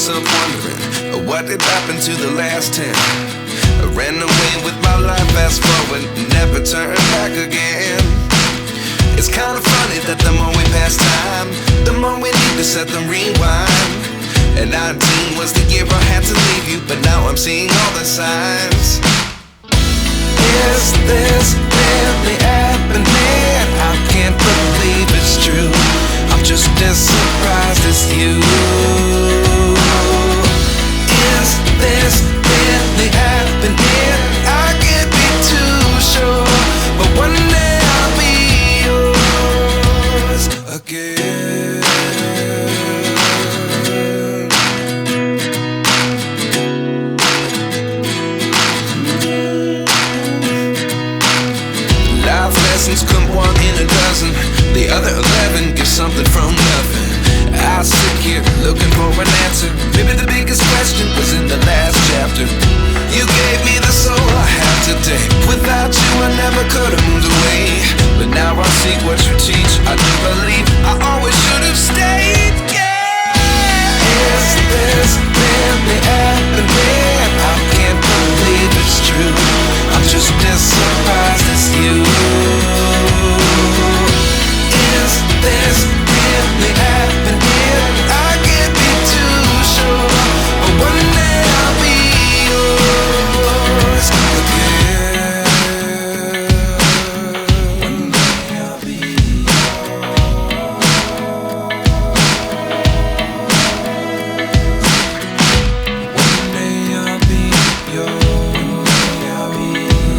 myself wondering, what did happen to the last 10? I ran away with my life, fast forward, never turn back again. It's kind of funny that the more we pass time, the more we need to set them rewind. And 19 was the year I had to leave you, but now I'm seeing all the signs. Is this really happening? I can't believe it's true. I'm just as surprised as you. Is this really happening? I can't be too sure, but one day I'll be yours again. Life lessons come one in a dozen. The other 11 get something from nothing. I sit here looking for an answer. Maybe the biggest question was in the last chapter. You gave me the soul I have today. Without you I never could have moved away. But now I see what you teach. I do believe I always should have stayed. Yeah. Is this really happening? I can't believe it's true. I'm just as surprised as you. Is this really happening? I can't be too sure, but one day I'll be yours again. One day I'll be yours. One day I'll be yours. One day I'll be yours.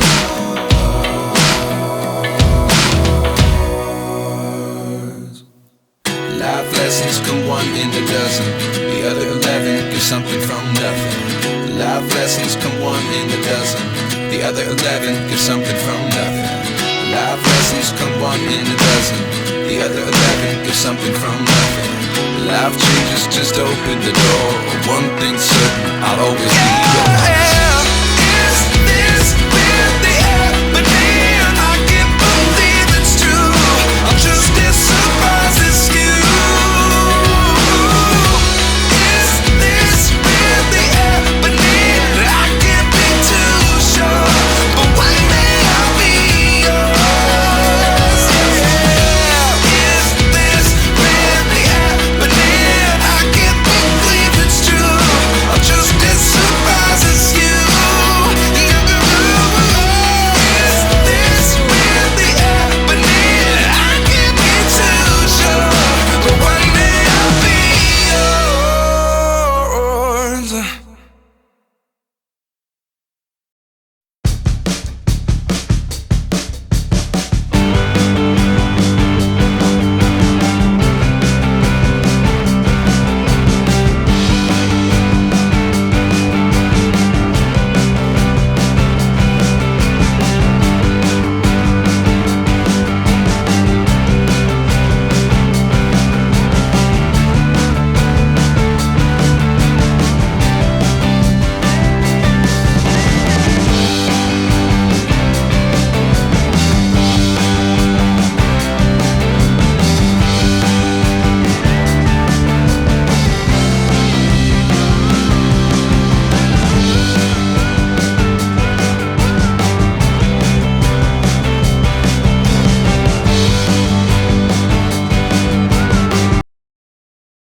Life lessons come one in a dozen. The other 11 give something from nothing. Life lessons come one in a dozen. The other 11 give something from nothing. Life lessons come one in a dozen. The other 11 give something from nothing. Life changes just open the door. One thing's certain, I'll always be yours.